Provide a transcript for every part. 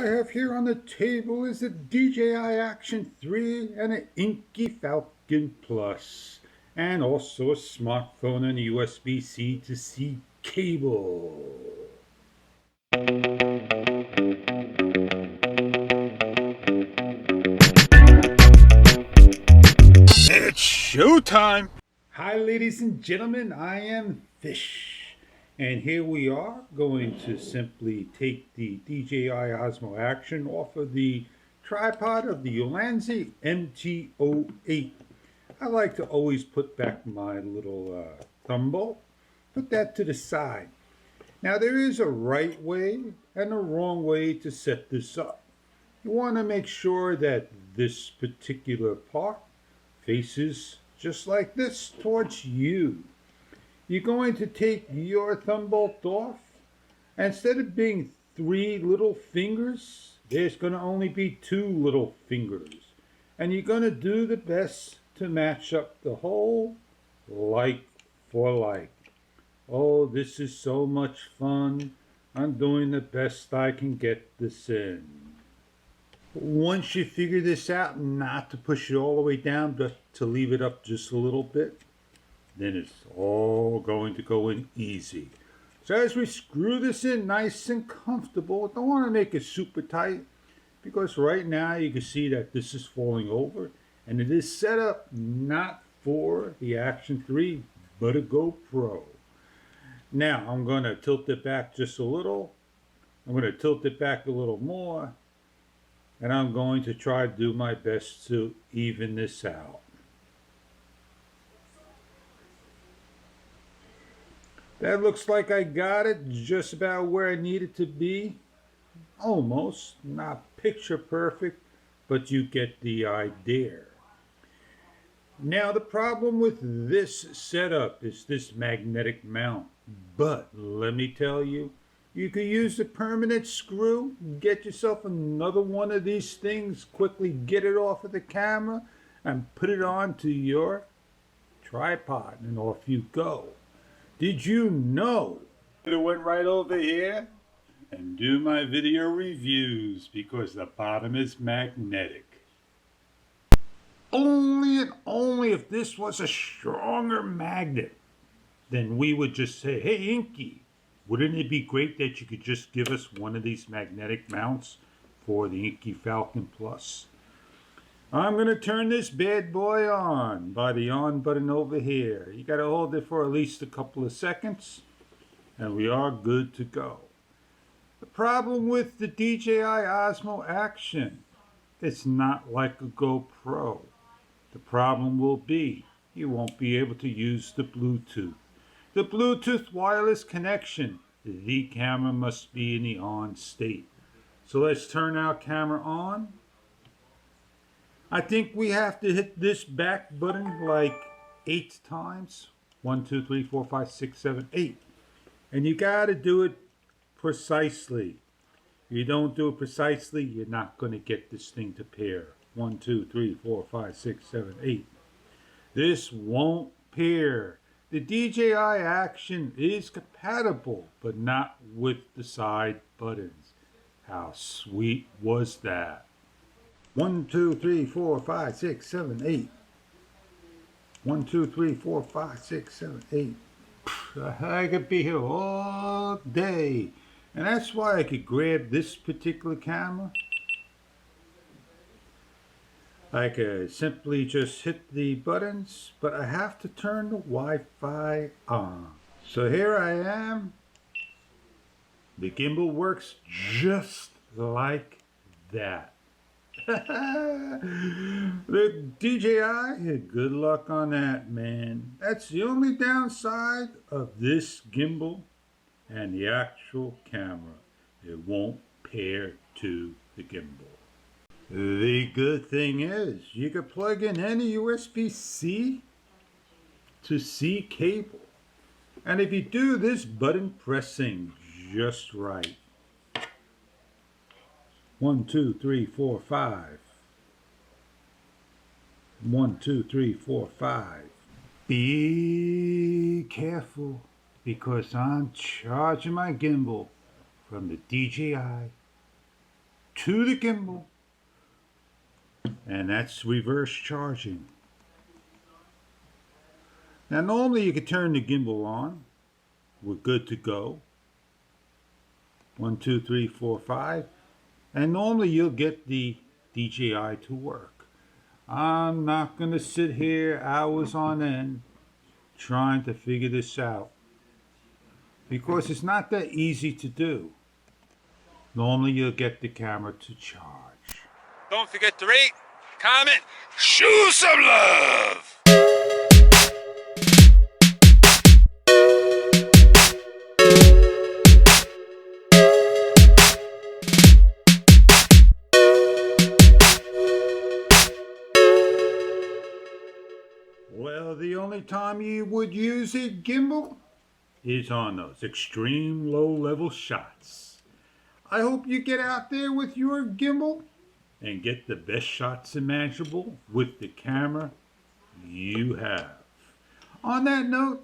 I have here on the table is a DJI Action 3 and an Inkee Falcon Plus, and also a smartphone and a USB-C to C cable. It's showtime! Hi ladies and gentlemen, I am Fish, and here we are going to simply take the DJI Osmo Action off of the tripod of the Ulanzi MT08. I like to always put back my little thumb, put that to the side. Now there is a right way and a wrong way to set this up. You want to make sure that this particular part faces just like this towards you. You're going to take your thumb bolt off. Instead of being 3 little fingers, there's going to only be 2 little fingers. And you're going to do the best to match up the whole like for like. Oh, this is so much fun. I'm doing the best I can get this in. Once you figure this out, not to push it all the way down, but to leave it up just a little bit, then it's all going to go in easy. So as we screw this in nice and comfortable, don't want to make it super tight, because right now you can see that this is falling over, and it is set up not for the Action 3, but a GoPro. Now I'm going to tilt it back just a little. I'm going to tilt it back a little more. And I'm going to try to do my best to even this out. That looks like I got it just about where I need it to be. Almost, not picture perfect, but you get the idea. Now the problem with this setup is this magnetic mount. But let me tell you, you could use a permanent screw, get yourself another one of these things, quickly get it off of the camera, and put it onto your tripod, and off you go. Did you know? I went right over here and do my video reviews because the bottom is magnetic. Only and only if this was a stronger magnet, then we would just say, hey, Inkee, wouldn't it be great that you could just give us one of these magnetic mounts for the Inkee Falcon Plus? I'm going to turn this bad boy on by the on button over here. You got to hold it for at least a couple of seconds, and we are good to go. The problem with the DJI Osmo Action, it's not like a GoPro. The problem will be you won't be able to use the Bluetooth. The Bluetooth wireless connection, the camera must be in the on state. So let's turn our camera on. I think we have to hit this back button like 8 times. 1, 2, 3, 4, 5, 6, 7, 8. And you got to do it precisely. If you don't do it precisely, you're not going to get this thing to pair. 1, 2, 3, 4, 5, 6, 7, 8. This won't pair. The DJI Action is compatible, but not with the side buttons. How sweet was that? 1, 2, 3, 4, 5, 6, 7, 8. 1, 2, 3, 4, 5, 6, 7, 8. I could be here all day. And that's why I could grab this particular camera. I could simply just hit the buttons, but I have to turn the Wi-Fi on. So here I am. The gimbal works just like that. The DJI, good luck on that, man. That's the only downside of this gimbal and the actual camera. It won't pair to the gimbal. The good thing is you can plug in any USB-C to C cable. And if you do this button pressing just right. 1, 2, 3, 4, 5. 1, 2, 3, 4, 5. Be careful, because I'm charging my gimbal from the DJI to the gimbal, and that's reverse charging. Now normally you could turn the gimbal on. We're good to go. 1, 2, 3, 4, 5. And normally you'll get the DJI to work. I'm not going to sit here hours on end trying to figure this out, because it's not that easy to do. Normally you'll get the camera to charge. Don't forget to rate, comment, show some love! Well, the only time you would use a gimbal is on those extreme low-level shots. I hope you get out there with your gimbal and get the best shots imaginable with the camera you have. On that note,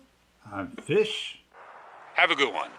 I'm Fish. Have a good one.